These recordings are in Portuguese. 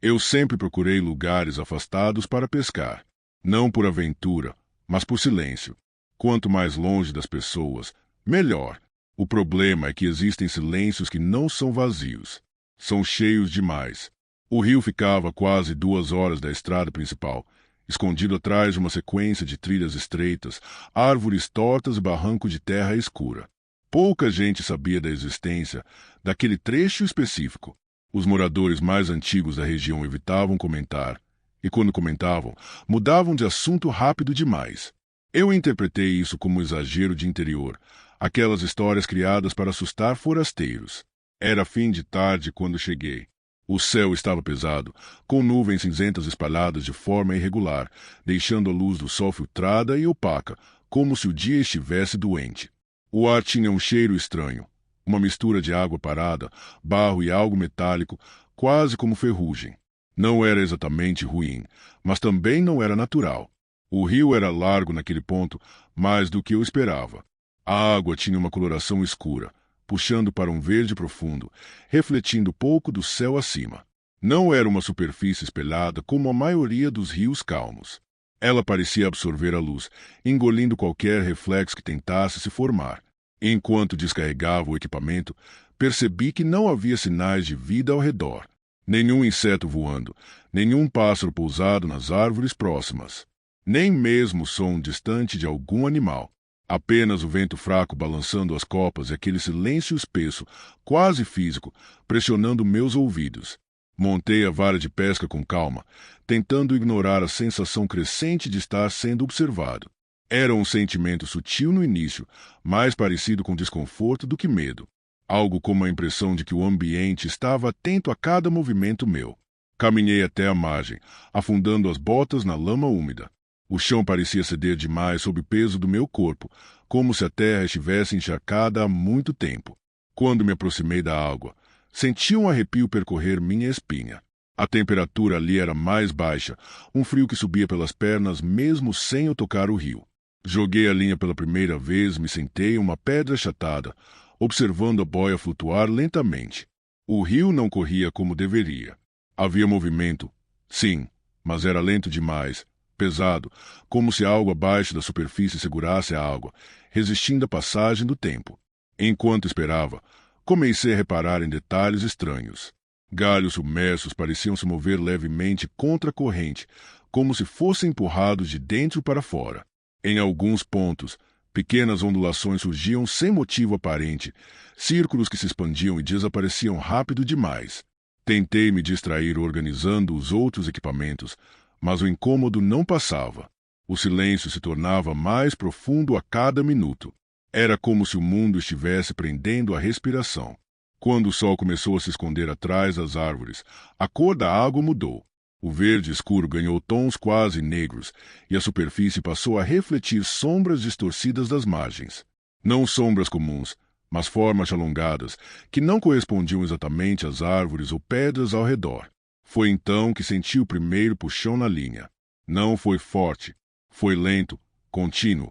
Eu sempre procurei lugares afastados para pescar, não por aventura, mas por silêncio. Quanto mais longe das pessoas, melhor. O problema é que existem silêncios que não são vazios. São cheios demais. O rio ficava a quase 2 horas da estrada principal, escondido atrás de uma sequência de trilhas estreitas, árvores tortas e barranco de terra escura. Pouca gente sabia da existência daquele trecho específico. Os moradores mais antigos da região evitavam comentar, e quando comentavam, mudavam de assunto rápido demais. Eu interpretei isso como um exagero de interior, aquelas histórias criadas para assustar forasteiros. Era fim de tarde quando cheguei. O céu estava pesado, com nuvens cinzentas espalhadas de forma irregular, deixando a luz do sol filtrada e opaca, como se o dia estivesse doente. O ar tinha um cheiro estranho, uma mistura de água parada, barro e algo metálico, quase como ferrugem. Não era exatamente ruim, mas também não era natural. O rio era largo naquele ponto, mais do que eu esperava. A água tinha uma coloração escura, puxando para um verde profundo, refletindo pouco do céu acima. Não era uma superfície espelhada como a maioria dos rios calmos. Ela parecia absorver a luz, engolindo qualquer reflexo que tentasse se formar. Enquanto descarregava o equipamento, percebi que não havia sinais de vida ao redor. Nenhum inseto voando, nenhum pássaro pousado nas árvores próximas. Nem mesmo o som distante de algum animal. Apenas o vento fraco balançando as copas e aquele silêncio espesso, quase físico, pressionando meus ouvidos. Montei a vara de pesca com calma, tentando ignorar a sensação crescente de estar sendo observado. Era um sentimento sutil no início, mais parecido com desconforto do que medo. Algo como a impressão de que o ambiente estava atento a cada movimento meu. Caminhei até a margem, afundando as botas na lama úmida. O chão parecia ceder demais sob o peso do meu corpo, como se a terra estivesse encharcada há muito tempo. Quando me aproximei da água, senti um arrepio percorrer minha espinha. A temperatura ali era mais baixa, um frio que subia pelas pernas mesmo sem eu tocar o rio. Joguei a linha pela primeira vez e me sentei em uma pedra achatada, observando a boia flutuar lentamente. O rio não corria como deveria. Havia movimento, sim, mas era lento demais, pesado, como se algo abaixo da superfície segurasse a água, resistindo à passagem do tempo. Enquanto esperava, comecei a reparar em detalhes estranhos. Galhos submersos pareciam se mover levemente contra a corrente, como se fossem empurrados de dentro para fora. Em alguns pontos, pequenas ondulações surgiam sem motivo aparente, círculos que se expandiam e desapareciam rápido demais. Tentei me distrair organizando os outros equipamentos, mas o incômodo não passava. O silêncio se tornava mais profundo a cada minuto. Era como se o mundo estivesse prendendo a respiração. Quando o sol começou a se esconder atrás das árvores, a cor da água mudou. O verde escuro ganhou tons quase negros, e a superfície passou a refletir sombras distorcidas das margens. Não sombras comuns, mas formas alongadas, que não correspondiam exatamente às árvores ou pedras ao redor. Foi então que senti o primeiro puxão na linha. Não foi forte, foi lento, contínuo,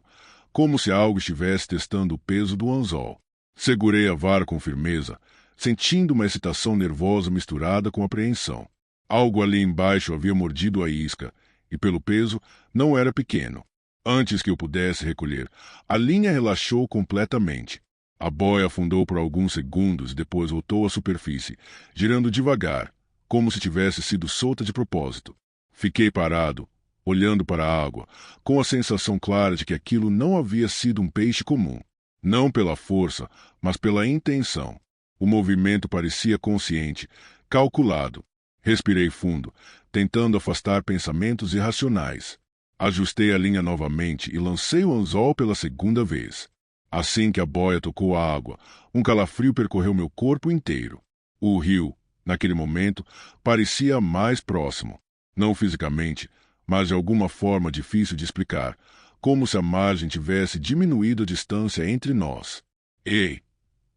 como se algo estivesse testando o peso do anzol. Segurei a vara com firmeza, sentindo uma excitação nervosa misturada com apreensão. Algo ali embaixo havia mordido a isca, e pelo peso não era pequeno. Antes que eu pudesse recolher, a linha relaxou completamente. A boia afundou por alguns segundos e depois voltou à superfície, girando devagar, como se tivesse sido solta de propósito. Fiquei parado, olhando para a água, com a sensação clara de que aquilo não havia sido um peixe comum. Não pela força, mas pela intenção. O movimento parecia consciente, calculado. Respirei fundo, tentando afastar pensamentos irracionais. Ajustei a linha novamente e lancei o anzol pela segunda vez. Assim que a boia tocou a água, um calafrio percorreu meu corpo inteiro. O rio, naquele momento, parecia mais próximo. Não fisicamente, mas de alguma forma difícil de explicar, como se a margem tivesse diminuído a distância entre nós. Ei!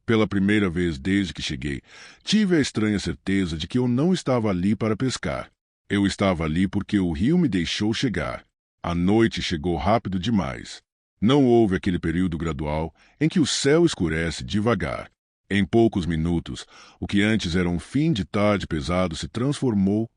Pela primeira vez desde que cheguei, tive a estranha certeza de que eu não estava ali para pescar. Eu estava ali porque o rio me deixou chegar. A noite chegou rápido demais. Não houve aquele período gradual em que o céu escurece devagar. Em poucos minutos, o que antes era um fim de tarde pesado se transformou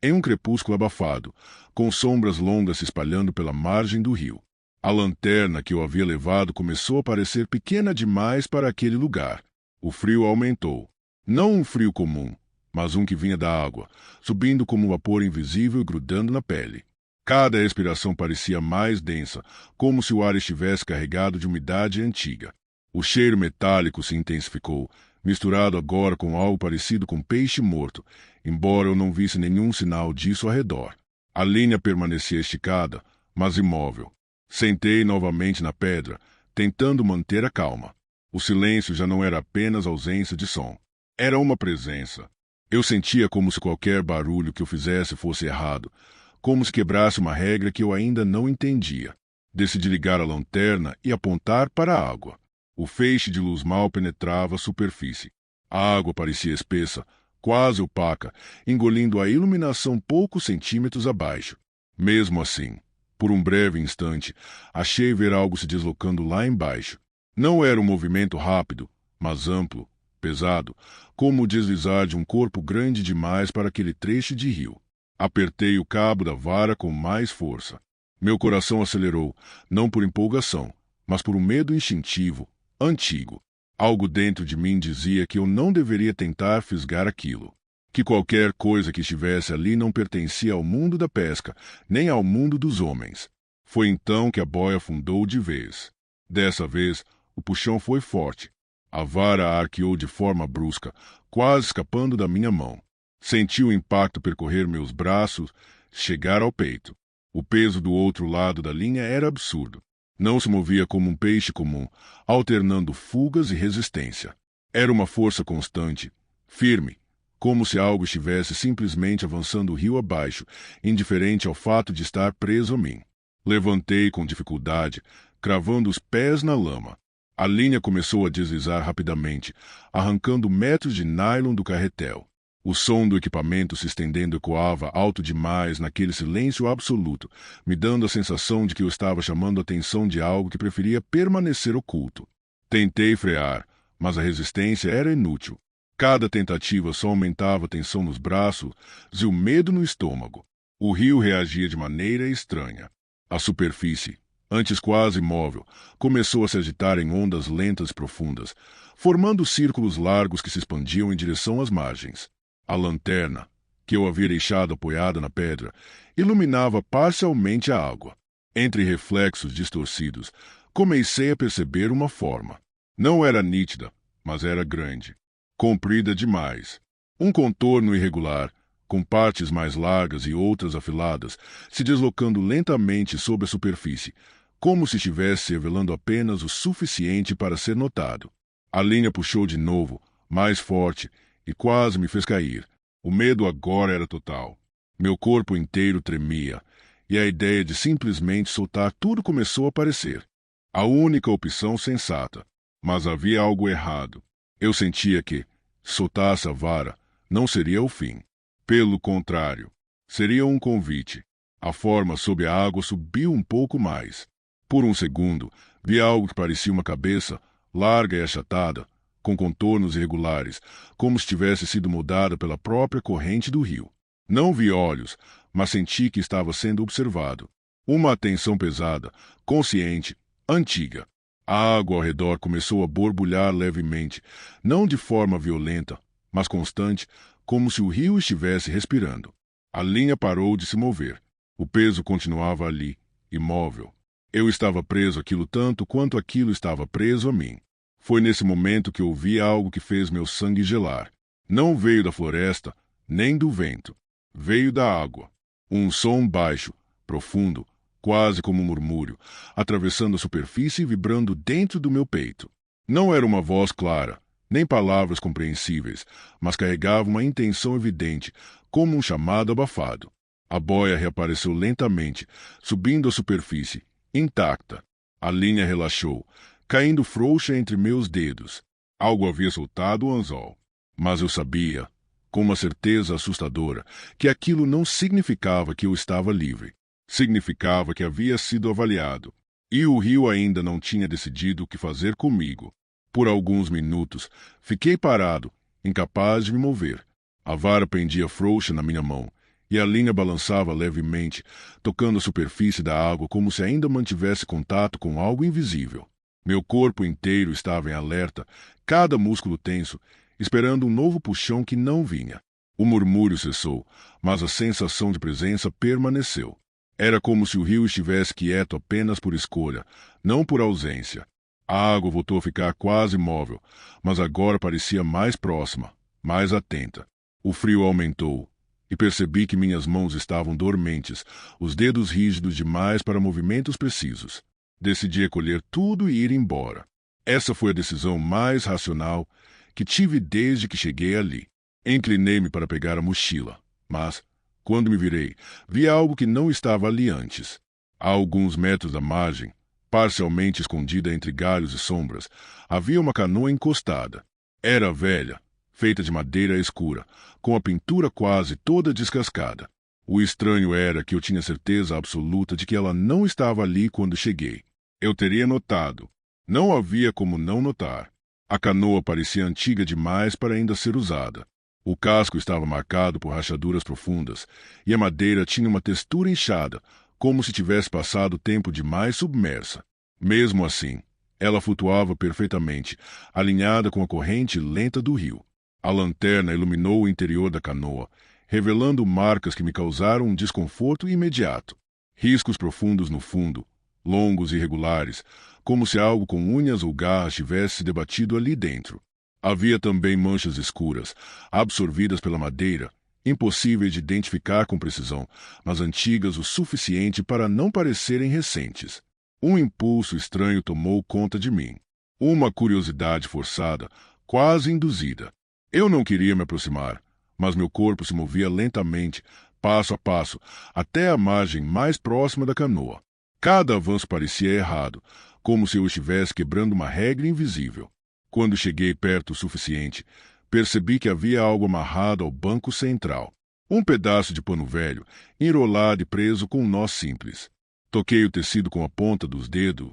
em um crepúsculo abafado, com sombras longas se espalhando pela margem do rio. A lanterna que eu havia levado começou a parecer pequena demais para aquele lugar. O frio aumentou. Não um frio comum, mas um que vinha da água, subindo como um vapor invisível e grudando na pele. Cada respiração parecia mais densa, como se o ar estivesse carregado de umidade antiga. O cheiro metálico se intensificou, misturado agora com algo parecido com peixe morto, embora eu não visse nenhum sinal disso ao redor. A linha permanecia esticada, mas imóvel. Sentei novamente na pedra, tentando manter a calma. O silêncio já não era apenas ausência de som. Era uma presença. Eu sentia como se qualquer barulho que eu fizesse fosse errado, como se quebrasse uma regra que eu ainda não entendia. Decidi ligar a lanterna e apontar para a água. O feixe de luz mal penetrava a superfície. A água parecia espessa, quase opaca, engolindo a iluminação poucos centímetros abaixo. Mesmo assim, por um breve instante, achei ver algo se deslocando lá embaixo. Não era um movimento rápido, mas amplo, pesado, como o deslizar de um corpo grande demais para aquele trecho de rio. Apertei o cabo da vara com mais força. Meu coração acelerou, não por empolgação, mas por um medo instintivo, antigo. Algo dentro de mim dizia que eu não deveria tentar fisgar aquilo. Que qualquer coisa que estivesse ali não pertencia ao mundo da pesca, nem ao mundo dos homens. Foi então que a boia afundou de vez. Dessa vez, o puxão foi forte. A vara arqueou de forma brusca, quase escapando da minha mão. Senti o impacto percorrer meus braços, chegar ao peito. O peso do outro lado da linha era absurdo. Não se movia como um peixe comum, alternando fugas e resistência. Era uma força constante, firme, como se algo estivesse simplesmente avançando o rio abaixo, indiferente ao fato de estar preso a mim. Levantei com dificuldade, cravando os pés na lama. A linha começou a deslizar rapidamente, arrancando metros de nylon do carretel. O som do equipamento se estendendo ecoava alto demais naquele silêncio absoluto, me dando a sensação de que eu estava chamando a atenção de algo que preferia permanecer oculto. Tentei frear, mas a resistência era inútil. Cada tentativa só aumentava a tensão nos braços e o medo no estômago. O rio reagia de maneira estranha. A superfície, antes quase imóvel, começou a se agitar em ondas lentas e profundas, formando círculos largos que se expandiam em direção às margens. A lanterna, que eu havia deixado apoiada na pedra, iluminava parcialmente a água. Entre reflexos distorcidos, comecei a perceber uma forma. Não era nítida, mas era grande. Comprida demais. Um contorno irregular, com partes mais largas e outras afiladas, se deslocando lentamente sobre a superfície, como se estivesse revelando apenas o suficiente para ser notado. A linha puxou de novo, mais forte, e quase me fez cair. O medo agora era total. Meu corpo inteiro tremia, e a ideia de simplesmente soltar tudo começou a aparecer. A única opção sensata. Mas havia algo errado. Eu sentia que, se soltasse a vara, não seria o fim. Pelo contrário, seria um convite. A forma sob a água subiu um pouco mais. Por um segundo, vi algo que parecia uma cabeça, larga e achatada, com contornos irregulares, como se tivesse sido moldada pela própria corrente do rio. Não vi olhos, mas senti que estava sendo observado. Uma atenção pesada, consciente, antiga. A água ao redor começou a borbulhar levemente, não de forma violenta, mas constante, como se o rio estivesse respirando. A linha parou de se mover. O peso continuava ali, imóvel. Eu estava preso àquilo tanto quanto aquilo estava preso a mim. Foi nesse momento que ouvi algo que fez meu sangue gelar. Não veio da floresta, nem do vento. Veio da água. Um som baixo, profundo, quase como um murmúrio, atravessando a superfície e vibrando dentro do meu peito. Não era uma voz clara, nem palavras compreensíveis, mas carregava uma intenção evidente, como um chamado abafado. A boia reapareceu lentamente, subindo à superfície, intacta. A linha relaxou, caindo frouxa entre meus dedos. Algo havia soltado o anzol. Mas eu sabia, com uma certeza assustadora, que aquilo não significava que eu estava livre. Significava que havia sido avaliado. E o rio ainda não tinha decidido o que fazer comigo. Por alguns minutos, fiquei parado, incapaz de me mover. A vara pendia frouxa na minha mão, e a linha balançava levemente, tocando a superfície da água como se ainda mantivesse contato com algo invisível. Meu corpo inteiro estava em alerta, cada músculo tenso, esperando um novo puxão que não vinha. O murmúrio cessou, mas a sensação de presença permaneceu. Era como se o rio estivesse quieto apenas por escolha, não por ausência. A água voltou a ficar quase imóvel, mas agora parecia mais próxima, mais atenta. O frio aumentou, e percebi que minhas mãos estavam dormentes, os dedos rígidos demais para movimentos precisos. Decidi recolher tudo e ir embora. Essa foi a decisão mais racional que tive desde que cheguei ali. Inclinei-me para pegar a mochila, mas, quando me virei, vi algo que não estava ali antes. A alguns metros da margem, parcialmente escondida entre galhos e sombras, havia uma canoa encostada. Era velha, feita de madeira escura, com a pintura quase toda descascada. O estranho era que eu tinha certeza absoluta de que ela não estava ali quando cheguei. Eu teria notado. Não havia como não notar. A canoa parecia antiga demais para ainda ser usada. O casco estava marcado por rachaduras profundas, e a madeira tinha uma textura inchada, como se tivesse passado tempo demais submersa. Mesmo assim, ela flutuava perfeitamente, alinhada com a corrente lenta do rio. A lanterna iluminou o interior da canoa, revelando marcas que me causaram um desconforto imediato. Riscos profundos no fundo, longos e irregulares, como se algo com unhas ou garras tivesse debatido ali dentro. Havia também manchas escuras, absorvidas pela madeira, impossíveis de identificar com precisão, mas antigas o suficiente para não parecerem recentes. Um impulso estranho tomou conta de mim. Uma curiosidade forçada, quase induzida. Eu não queria me aproximar, mas meu corpo se movia lentamente, passo a passo, até a margem mais próxima da canoa. Cada avanço parecia errado, como se eu estivesse quebrando uma regra invisível. Quando cheguei perto o suficiente, percebi que havia algo amarrado ao banco central. Um pedaço de pano velho, enrolado e preso com um nó simples. Toquei o tecido com a ponta dos dedos.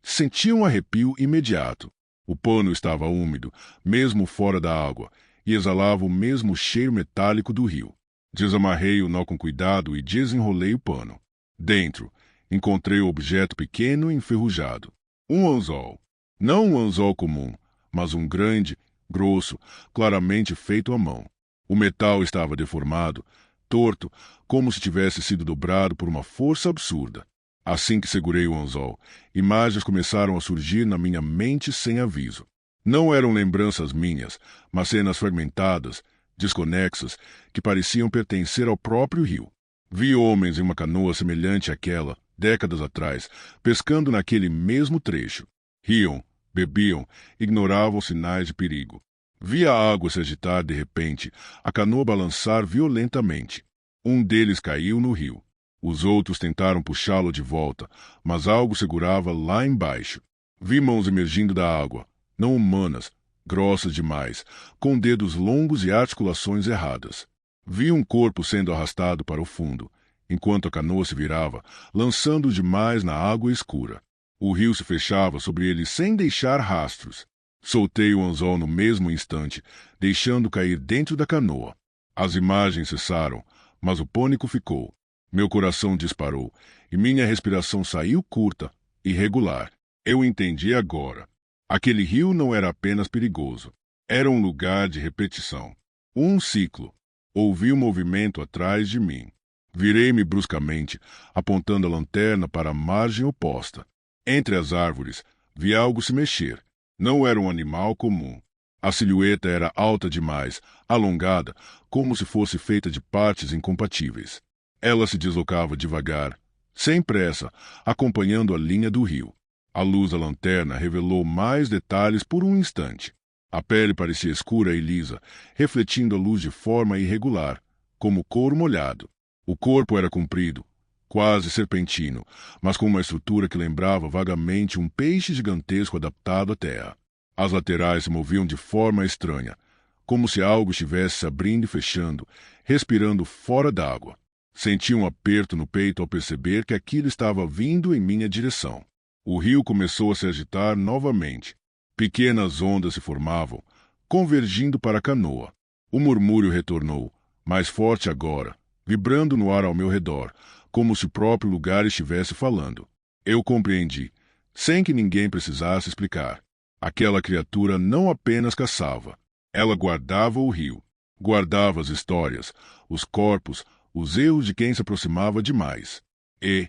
Senti um arrepio imediato. O pano estava úmido, mesmo fora da água, e exalava o mesmo cheiro metálico do rio. Desamarrei o nó com cuidado e desenrolei o pano. Dentro, encontrei um objeto pequeno e enferrujado. Um anzol. Não um anzol comum, mas um grande, grosso, claramente feito à mão. O metal estava deformado, torto, como se tivesse sido dobrado por uma força absurda. Assim que segurei o anzol, imagens começaram a surgir na minha mente sem aviso. Não eram lembranças minhas, mas cenas fragmentadas, desconexas, que pareciam pertencer ao próprio rio. Vi homens em uma canoa semelhante àquela, décadas atrás, pescando naquele mesmo trecho. Riam, bebiam, ignoravam sinais de perigo. Vi a água se agitar de repente, a canoa balançar violentamente. Um deles caiu no rio. Os outros tentaram puxá-lo de volta, mas algo segurava lá embaixo. Vi mãos emergindo da água, não humanas, grossas demais, com dedos longos e articulações erradas. Vi um corpo sendo arrastado para o fundo, enquanto a canoa se virava, lançando demais na água escura. O rio se fechava sobre ele sem deixar rastros. Soltei o anzol no mesmo instante, deixando cair dentro da canoa. As imagens cessaram, mas o pânico ficou. Meu coração disparou, e minha respiração saiu curta, irregular. Eu entendi agora. Aquele rio não era apenas perigoso. Era um lugar de repetição. Um ciclo. Ouvi o movimento atrás de mim. Virei-me bruscamente, apontando a lanterna para a margem oposta. Entre as árvores, vi algo se mexer. Não era um animal comum. A silhueta era alta demais, alongada, como se fosse feita de partes incompatíveis. Ela se deslocava devagar, sem pressa, acompanhando a linha do rio. A luz da lanterna revelou mais detalhes por um instante. A pele parecia escura e lisa, refletindo a luz de forma irregular, como couro molhado. O corpo era comprido, quase serpentino, mas com uma estrutura que lembrava vagamente um peixe gigantesco adaptado à terra. As laterais se moviam de forma estranha, como se algo estivesse se abrindo e fechando, respirando fora d'água. Senti um aperto no peito ao perceber que aquilo estava vindo em minha direção. O rio começou a se agitar novamente. Pequenas ondas se formavam, convergindo para a canoa. O murmúrio retornou, mais forte agora, vibrando no ar ao meu redor, como se o próprio lugar estivesse falando. Eu compreendi, sem que ninguém precisasse explicar. Aquela criatura não apenas caçava, ela guardava o rio, guardava as histórias, os corpos, os erros de quem se aproximava demais. E,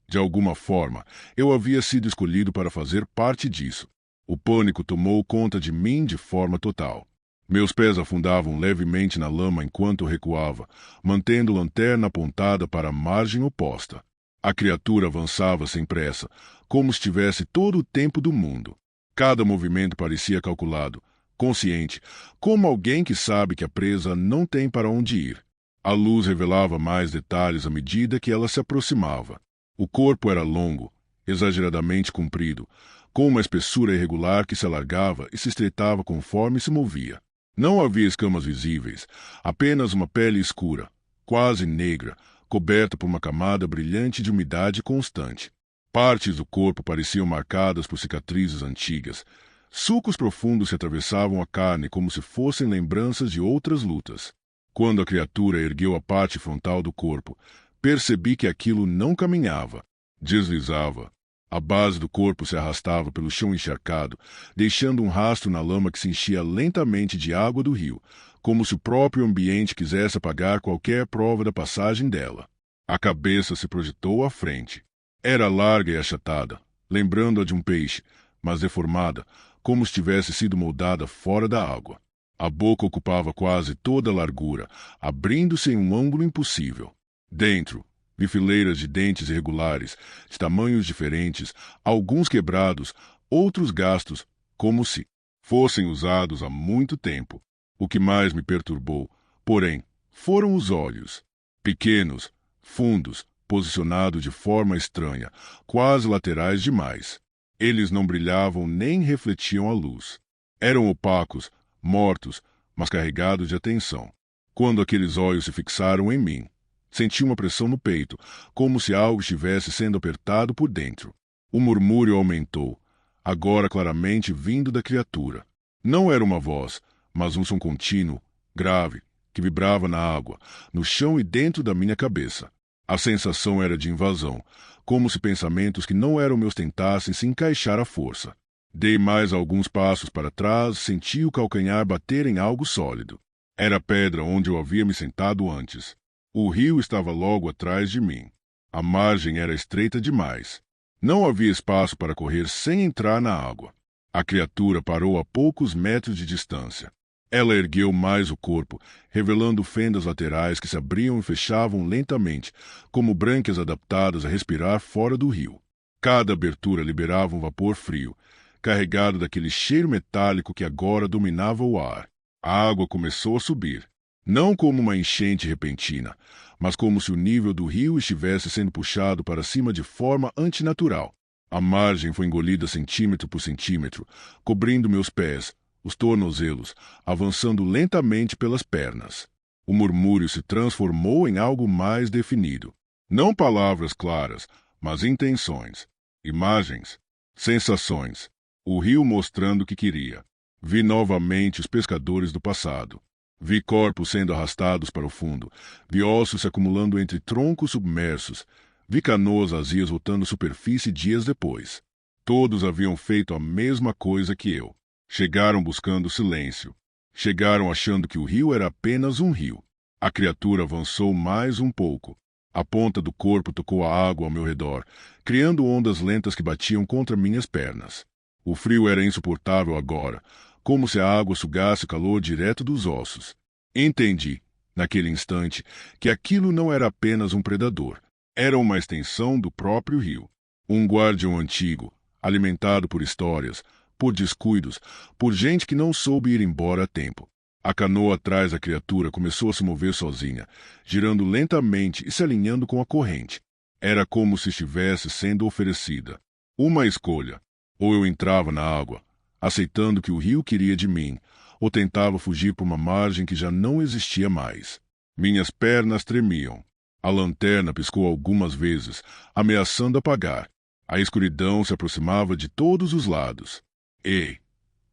de alguma forma, eu havia sido escolhido para fazer parte disso. O pânico tomou conta de mim de forma total. Meus pés afundavam levemente na lama enquanto recuava, mantendo a lanterna apontada para a margem oposta. A criatura avançava sem pressa, como se tivesse todo o tempo do mundo. Cada movimento parecia calculado, consciente, como alguém que sabe que a presa não tem para onde ir. A luz revelava mais detalhes à medida que ela se aproximava. O corpo era longo, exageradamente comprido, com uma espessura irregular que se alargava e se estreitava conforme se movia. Não havia escamas visíveis, apenas uma pele escura, quase negra, coberta por uma camada brilhante de umidade constante. Partes do corpo pareciam marcadas por cicatrizes antigas. Sulcos profundos se atravessavam a carne como se fossem lembranças de outras lutas. Quando a criatura ergueu a parte frontal do corpo, percebi que aquilo não caminhava, deslizava. A base do corpo se arrastava pelo chão encharcado, deixando um rastro na lama que se enchia lentamente de água do rio, como se o próprio ambiente quisesse apagar qualquer prova da passagem dela. A cabeça se projetou à frente. Era larga e achatada, lembrando a de um peixe, mas deformada, como se tivesse sido moldada fora da água. A boca ocupava quase toda a largura, abrindo-se em um ângulo impossível. Dentro, vi fileiras de dentes irregulares, de tamanhos diferentes, alguns quebrados, outros gastos, como se fossem usados há muito tempo. O que mais me perturbou, porém, foram os olhos. Pequenos, fundos, posicionados de forma estranha, quase laterais demais. Eles não brilhavam nem refletiam a luz. Eram opacos, mortos, mas carregados de atenção. Quando aqueles olhos se fixaram em mim, senti uma pressão no peito, como se algo estivesse sendo apertado por dentro. O murmúrio aumentou, agora claramente vindo da criatura. Não era uma voz, mas um som contínuo, grave, que vibrava na água, no chão e dentro da minha cabeça. A sensação era de invasão, como se pensamentos que não eram meus tentassem se encaixar à força. Dei mais alguns passos para trás, senti o calcanhar bater em algo sólido. Era a pedra onde eu havia me sentado antes. O rio estava logo atrás de mim. A margem era estreita demais. Não havia espaço para correr sem entrar na água. A criatura parou a poucos metros de distância. Ela ergueu mais o corpo, revelando fendas laterais que se abriam e fechavam lentamente, como brânquias adaptadas a respirar fora do rio. Cada abertura liberava um vapor frio, carregado daquele cheiro metálico que agora dominava o ar. A água começou a subir, não como uma enchente repentina, mas como se o nível do rio estivesse sendo puxado para cima de forma antinatural. A margem foi engolida centímetro por centímetro, cobrindo meus pés, os tornozelos, avançando lentamente pelas pernas. O murmúrio se transformou em algo mais definido. Não palavras claras, mas intenções, imagens, sensações. O rio mostrando o que queria. Vi novamente os pescadores do passado. Vi corpos sendo arrastados para o fundo. Vi ossos se acumulando entre troncos submersos. Vi canoas vazias voltando à superfície dias depois. Todos haviam feito a mesma coisa que eu. Chegaram buscando silêncio. Chegaram achando que o rio era apenas um rio. A criatura avançou mais um pouco. A ponta do corpo tocou a água ao meu redor, criando ondas lentas que batiam contra minhas pernas. O frio era insuportável agora, como se a água sugasse o calor direto dos ossos. Entendi, naquele instante, que aquilo não era apenas um predador. Era uma extensão do próprio rio. Um guardião antigo, alimentado por histórias, por descuidos, por gente que não soube ir embora a tempo. A canoa atrás da criatura começou a se mover sozinha, girando lentamente e se alinhando com a corrente. Era como se estivesse sendo oferecida uma escolha. Ou eu entrava na água, aceitando que o rio queria de mim, ou tentava fugir por uma margem que já não existia mais. Minhas pernas tremiam. A lanterna piscou algumas vezes, ameaçando apagar. A escuridão se aproximava de todos os lados. E,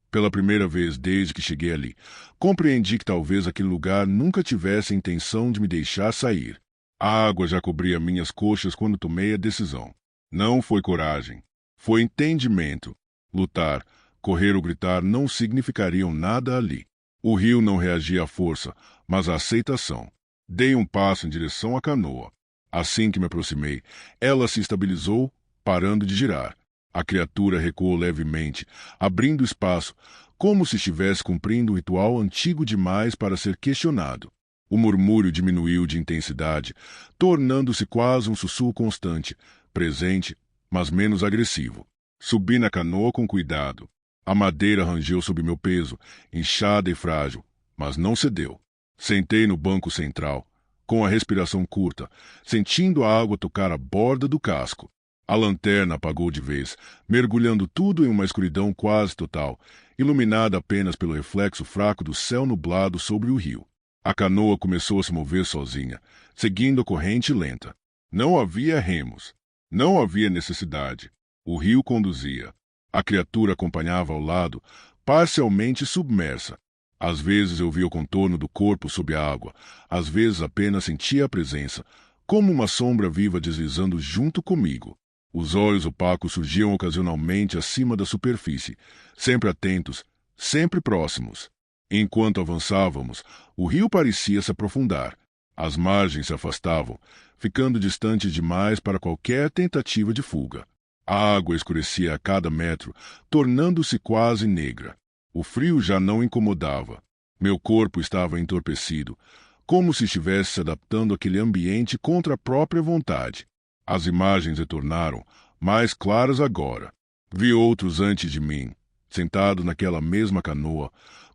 pela primeira vez desde que cheguei ali, compreendi que talvez aquele lugar nunca tivesse a intenção de me deixar sair. A água já cobria minhas coxas quando tomei a decisão. Não foi coragem. Foi entendimento. Lutar, correr ou gritar não significariam nada ali. O rio não reagia à força, mas à aceitação. Dei um passo em direção à canoa. Assim que me aproximei, ela se estabilizou, parando de girar. A criatura recuou levemente, abrindo espaço, como se estivesse cumprindo um ritual antigo demais para ser questionado. O murmúrio diminuiu de intensidade, tornando-se quase um sussurro constante, presente, mas menos agressivo. Subi na canoa com cuidado. A madeira rangeu sob meu peso, inchada e frágil, mas não cedeu. Sentei no banco central, com a respiração curta, sentindo a água tocar a borda do casco. A lanterna apagou de vez, mergulhando tudo em uma escuridão quase total, iluminada apenas pelo reflexo fraco do céu nublado sobre o rio. A canoa começou a se mover sozinha, seguindo a corrente lenta. Não havia remos. Não havia necessidade. O rio conduzia. A criatura acompanhava ao lado, parcialmente submersa. Às vezes eu via o contorno do corpo sob a água, às vezes apenas sentia a presença, como uma sombra viva deslizando junto comigo. Os olhos opacos surgiam ocasionalmente acima da superfície, sempre atentos, sempre próximos. Enquanto avançávamos, o rio parecia se aprofundar. As margens se afastavam, ficando distantes demais para qualquer tentativa de fuga. A água escurecia a cada metro, tornando-se quase negra. O frio já não incomodava. Meu corpo estava entorpecido, como se estivesse se adaptando àquele ambiente contra a própria vontade. As imagens retornaram, mais claras agora. Vi outros antes de mim, sentados naquela mesma canoa,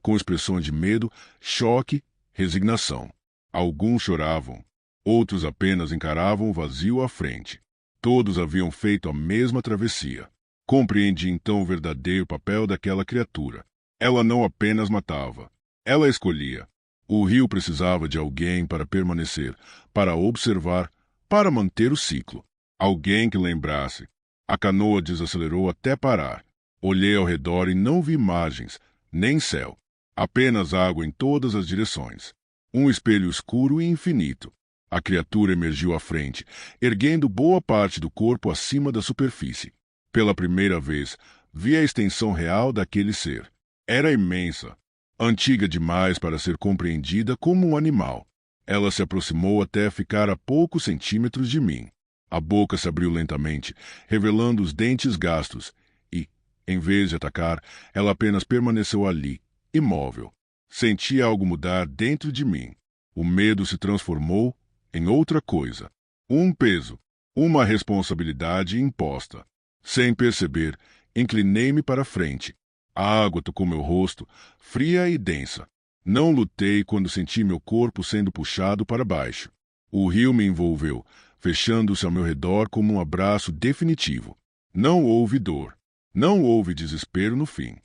com expressões de medo, choque, resignação. Alguns choravam, outros apenas encaravam o vazio à frente. Todos haviam feito a mesma travessia. Compreendi então o verdadeiro papel daquela criatura. Ela não apenas matava, ela escolhia. O rio precisava de alguém para permanecer, para observar, para manter o ciclo. Alguém que lembrasse. A canoa desacelerou até parar. Olhei ao redor e não vi margens, nem céu. Apenas água em todas as direções. Um espelho escuro e infinito. A criatura emergiu à frente, erguendo boa parte do corpo acima da superfície. Pela primeira vez, vi a extensão real daquele ser. Era imensa, antiga demais para ser compreendida como um animal. Ela se aproximou até ficar a poucos centímetros de mim. A boca se abriu lentamente, revelando os dentes gastos, e, em vez de atacar, ela apenas permaneceu ali, imóvel. Senti algo mudar dentro de mim. O medo se transformou em outra coisa. Um peso, uma responsabilidade imposta. Sem perceber, inclinei-me para frente. A água tocou meu rosto, fria e densa. Não lutei quando senti meu corpo sendo puxado para baixo. O rio me envolveu, fechando-se ao meu redor como um abraço definitivo. Não houve dor. Não houve desespero no fim.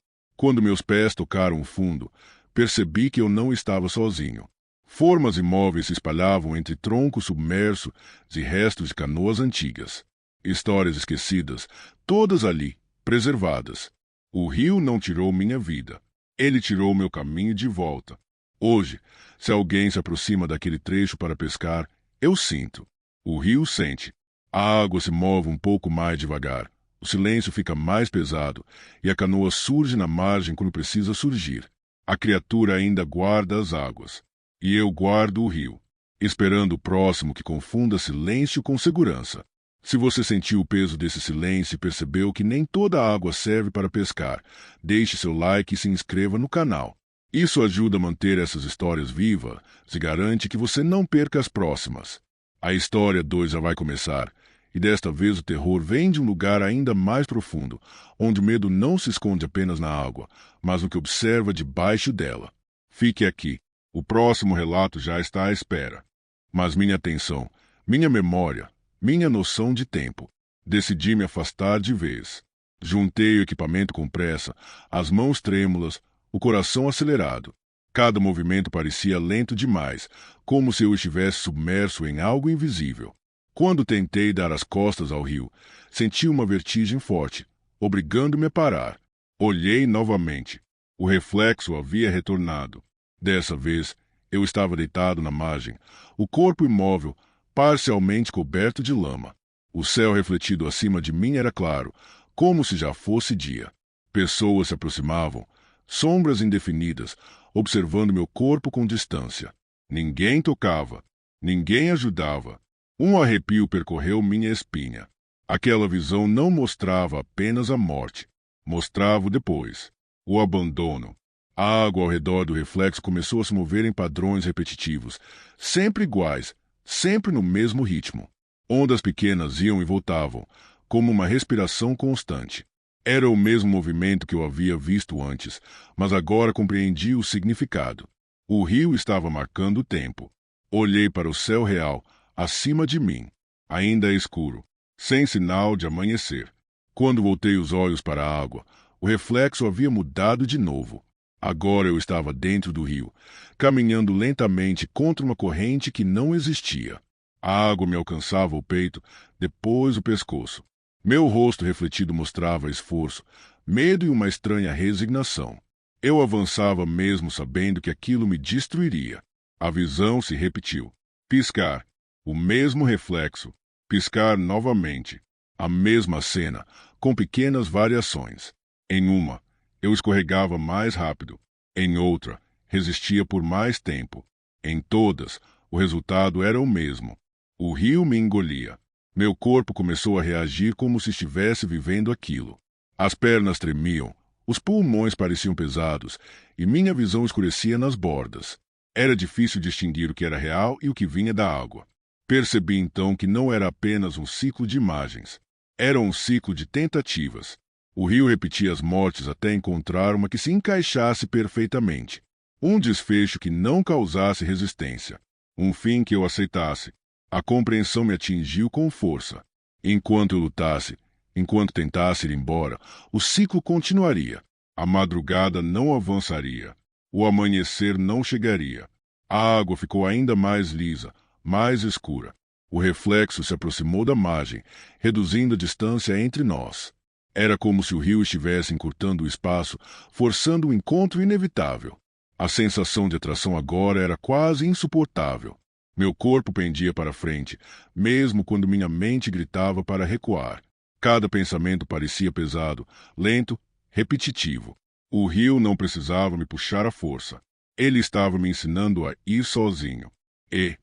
Quando meus pés tocaram o fundo, percebi que eu não estava sozinho. Formas imóveis se espalhavam entre troncos submersos e restos de canoas antigas. Histórias esquecidas, todas ali, preservadas. O rio não tirou minha vida. Ele tirou meu caminho de volta. Hoje, se alguém se aproxima daquele trecho para pescar, eu sinto. O rio sente. A água se move um pouco mais devagar. O silêncio fica mais pesado e a canoa surge na margem quando precisa surgir. A criatura ainda guarda as águas. E eu guardo o rio, esperando o próximo que confunda silêncio com segurança. Se você sentiu o peso desse silêncio e percebeu que nem toda a água serve para pescar, deixe seu like e se inscreva no canal. Isso ajuda a manter essas histórias vivas e garante que você não perca as próximas. A história 2 já vai começar, e desta vez o terror vem de um lugar ainda mais profundo, onde o medo não se esconde apenas na água, mas no que observa debaixo dela. Fique aqui. O próximo relato já está à espera. Mas minha atenção, minha memória, minha noção de tempo. Decidi me afastar de vez. Juntei o equipamento com pressa, as mãos trêmulas, o coração acelerado. Cada movimento parecia lento demais, como se eu estivesse submerso em algo invisível. Quando tentei dar as costas ao rio, senti uma vertigem forte, obrigando-me a parar. Olhei novamente. O reflexo havia retornado. Dessa vez, eu estava deitado na margem, o corpo imóvel, parcialmente coberto de lama. O céu refletido acima de mim era claro, como se já fosse dia. Pessoas se aproximavam, sombras indefinidas, observando meu corpo com distância. Ninguém tocava, ninguém ajudava. Um arrepio percorreu minha espinha. Aquela visão não mostrava apenas a morte, mostrava o depois, o abandono. A água ao redor do reflexo começou a se mover em padrões repetitivos, sempre iguais, sempre no mesmo ritmo. Ondas pequenas iam e voltavam, como uma respiração constante. Era o mesmo movimento que eu havia visto antes, mas agora compreendi o significado. O rio estava marcando o tempo. Olhei para o céu real, acima de mim, ainda escuro, sem sinal de amanhecer. Quando voltei os olhos para a água, o reflexo havia mudado de novo. Agora eu estava dentro do rio, caminhando lentamente contra uma corrente que não existia. A água me alcançava o peito, depois o pescoço. Meu rosto refletido mostrava esforço, medo e uma estranha resignação. Eu avançava mesmo sabendo que aquilo me destruiria. A visão se repetiu. Piscar. O mesmo reflexo. Piscar novamente. A mesma cena, com pequenas variações. Em uma, eu escorregava mais rápido. Em outra, resistia por mais tempo. Em todas, o resultado era o mesmo. O rio me engolia. Meu corpo começou a reagir como se estivesse vivendo aquilo. As pernas tremiam, os pulmões pareciam pesados e minha visão escurecia nas bordas. Era difícil distinguir o que era real e o que vinha da água. Percebi então que não era apenas um ciclo de imagens. Era um ciclo de tentativas. O rio repetia as mortes até encontrar uma que se encaixasse perfeitamente. Um desfecho que não causasse resistência. Um fim que eu aceitasse. A compreensão me atingiu com força. Enquanto eu lutasse, enquanto tentasse ir embora, o ciclo continuaria. A madrugada não avançaria. O amanhecer não chegaria. A água ficou ainda mais lisa, mais escura. O reflexo se aproximou da margem, reduzindo a distância entre nós. Era como se o rio estivesse encurtando o espaço, forçando um encontro inevitável. A sensação de atração agora era quase insuportável. Meu corpo pendia para frente, mesmo quando minha mente gritava para recuar. Cada pensamento parecia pesado, lento, repetitivo. O rio não precisava me puxar à força. Ele estava me ensinando a ir sozinho. E,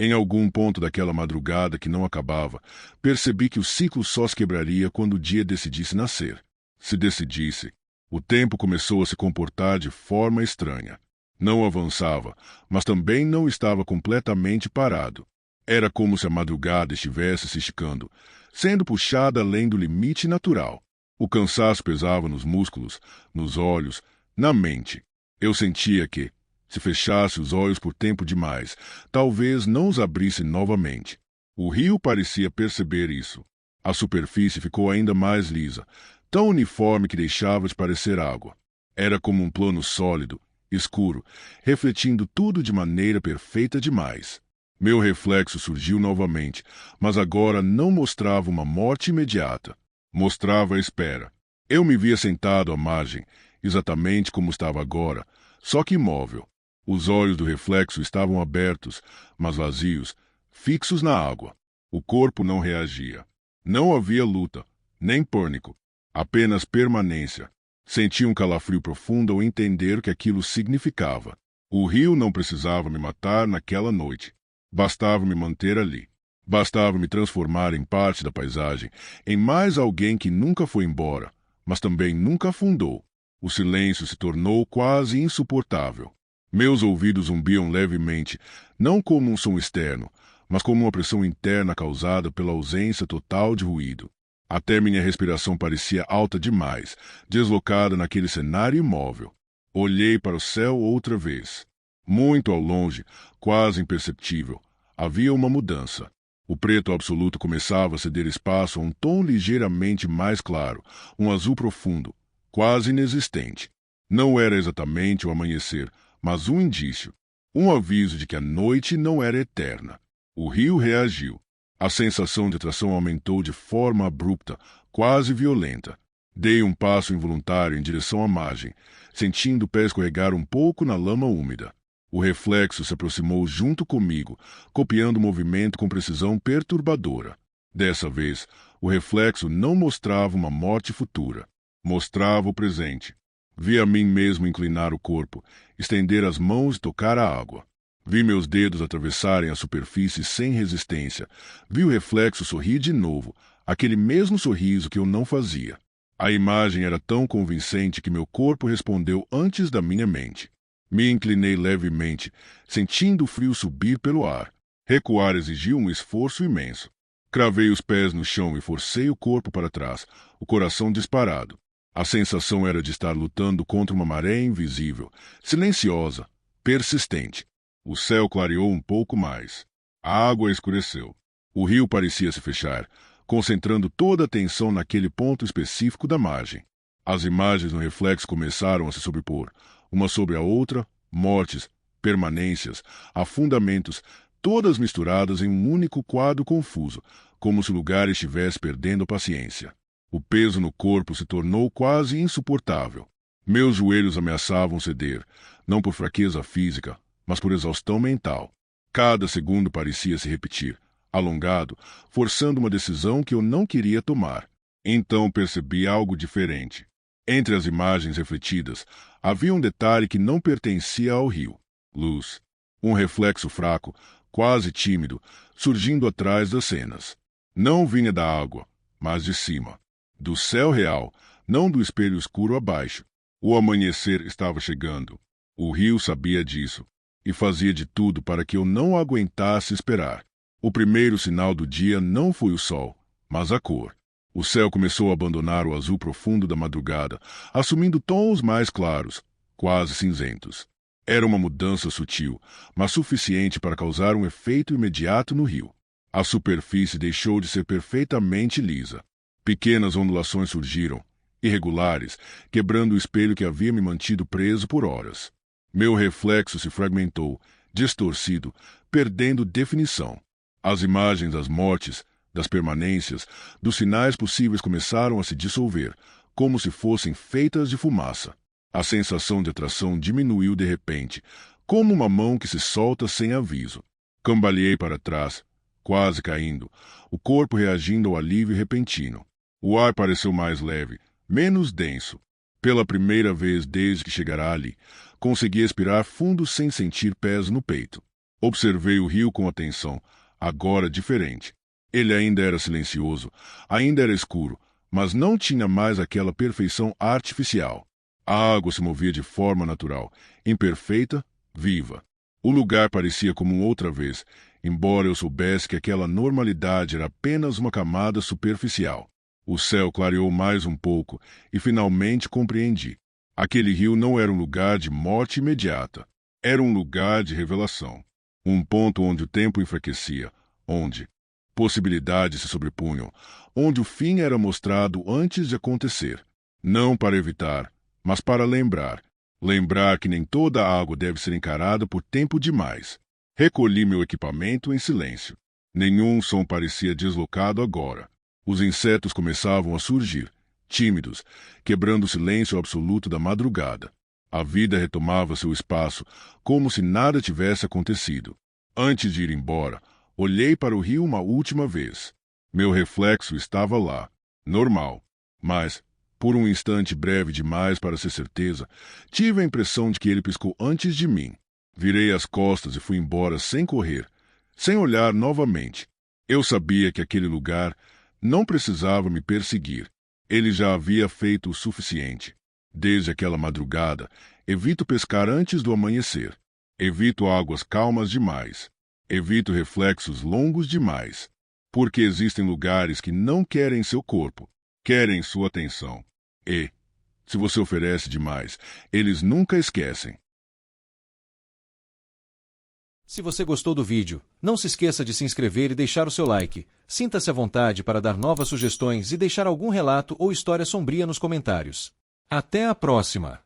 em algum ponto daquela madrugada que não acabava, percebi que o ciclo só se quebraria quando o dia decidisse nascer. Se decidisse, o tempo começou a se comportar de forma estranha. Não avançava, mas também não estava completamente parado. Era como se a madrugada estivesse se esticando, sendo puxada além do limite natural. O cansaço pesava nos músculos, nos olhos, na mente. Eu sentia que, se fechasse os olhos por tempo demais, talvez não os abrisse novamente. O rio parecia perceber isso. A superfície ficou ainda mais lisa, tão uniforme que deixava de parecer água. Era como um plano sólido, escuro, refletindo tudo de maneira perfeita demais. Meu reflexo surgiu novamente, mas agora não mostrava uma morte imediata. Mostrava a espera. Eu me via sentado à margem, exatamente como estava agora, só que imóvel. Os olhos do reflexo estavam abertos, mas vazios, fixos na água. O corpo não reagia. Não havia luta, nem pânico, apenas permanência. Senti um calafrio profundo ao entender o que aquilo significava. O rio não precisava me matar naquela noite. Bastava me manter ali. Bastava me transformar em parte da paisagem, em mais alguém que nunca foi embora, mas também nunca afundou. O silêncio se tornou quase insuportável. Meus ouvidos zumbiam levemente, não como um som externo, mas como uma pressão interna causada pela ausência total de ruído. Até minha respiração parecia alta demais, deslocada naquele cenário imóvel. Olhei para o céu outra vez. Muito ao longe, quase imperceptível, havia uma mudança. O preto absoluto começava a ceder espaço a um tom ligeiramente mais claro, um azul profundo, quase inexistente. Não era exatamente o amanhecer, mas um indício, um aviso de que a noite não era eterna. O rio reagiu. A sensação de atração aumentou de forma abrupta, quase violenta. Dei um passo involuntário em direção à margem, sentindo o pé escorregar um pouco na lama úmida. O reflexo se aproximou junto comigo, copiando o movimento com precisão perturbadora. Dessa vez, o reflexo não mostrava uma morte futura. Mostrava o presente. Vi a mim mesmo inclinar o corpo, estender as mãos e tocar a água. Vi meus dedos atravessarem a superfície sem resistência. Vi o reflexo sorrir de novo, aquele mesmo sorriso que eu não fazia. A imagem era tão convincente que meu corpo respondeu antes da minha mente. Me inclinei levemente, sentindo o frio subir pelo ar. Recuar exigiu um esforço imenso. Cravei os pés no chão e forcei o corpo para trás, o coração disparado. A sensação era de estar lutando contra uma maré invisível, silenciosa, persistente. O céu clareou um pouco mais. A água escureceu. O rio parecia se fechar, concentrando toda a tensão naquele ponto específico da margem. As imagens no reflexo começaram a se sobrepor, uma sobre a outra, mortes, permanências, afundamentos, todas misturadas em um único quadro confuso, como se o lugar estivesse perdendo a paciência. O peso no corpo se tornou quase insuportável. Meus joelhos ameaçavam ceder, não por fraqueza física, mas por exaustão mental. Cada segundo parecia se repetir, alongado, forçando uma decisão que eu não queria tomar. Então percebi algo diferente. Entre as imagens refletidas, havia um detalhe que não pertencia ao rio. Luz. Um reflexo fraco, quase tímido, surgindo atrás das cenas. Não vinha da água, mas de cima. Do céu real, não do espelho escuro abaixo. O amanhecer estava chegando. O rio sabia disso, e fazia de tudo para que eu não aguentasse esperar. O primeiro sinal do dia não foi o sol, mas a cor. O céu começou a abandonar o azul profundo da madrugada, assumindo tons mais claros, quase cinzentos. Era uma mudança sutil, mas suficiente para causar um efeito imediato no rio. A superfície deixou de ser perfeitamente lisa. Pequenas ondulações surgiram, irregulares, quebrando o espelho que havia me mantido preso por horas. Meu reflexo se fragmentou, distorcido, perdendo definição. As imagens das mortes, das permanências, dos sinais possíveis começaram a se dissolver, como se fossem feitas de fumaça. A sensação de atração diminuiu de repente, como uma mão que se solta sem aviso. Cambaleei para trás, quase caindo, o corpo reagindo ao alívio repentino. O ar pareceu mais leve, menos denso. Pela primeira vez desde que chegara ali, consegui expirar fundo sem sentir pés no peito. Observei o rio com atenção, agora diferente. Ele ainda era silencioso, ainda era escuro, mas não tinha mais aquela perfeição artificial. A água se movia de forma natural, imperfeita, viva. O lugar parecia como outra vez, embora eu soubesse que aquela normalidade era apenas uma camada superficial. O céu clareou mais um pouco e finalmente compreendi. Aquele rio não era um lugar de morte imediata. Era um lugar de revelação. Um ponto onde o tempo enfraquecia, onde possibilidades se sobrepunham, onde o fim era mostrado antes de acontecer. Não para evitar, mas para lembrar. Lembrar que nem toda água deve ser encarada por tempo demais. Recolhi meu equipamento em silêncio. Nenhum som parecia deslocado agora. Os insetos começavam a surgir, tímidos, quebrando o silêncio absoluto da madrugada. A vida retomava seu espaço, como se nada tivesse acontecido. Antes de ir embora, olhei para o rio uma última vez. Meu reflexo estava lá, normal, mas, por um instante breve demais para ser certeza, tive a impressão de que ele piscou antes de mim. Virei as costas e fui embora sem correr, sem olhar novamente. Eu sabia que aquele lugar não precisava me perseguir. Ele já havia feito o suficiente. Desde aquela madrugada, evito pescar antes do amanhecer. Evito águas calmas demais. Evito reflexos longos demais. Porque existem lugares que não querem seu corpo, querem sua atenção. E, se você oferece demais, eles nunca esquecem. Se você gostou do vídeo, não se esqueça de se inscrever e deixar o seu like. Sinta-se à vontade para dar novas sugestões e deixar algum relato ou história sombria nos comentários. Até a próxima!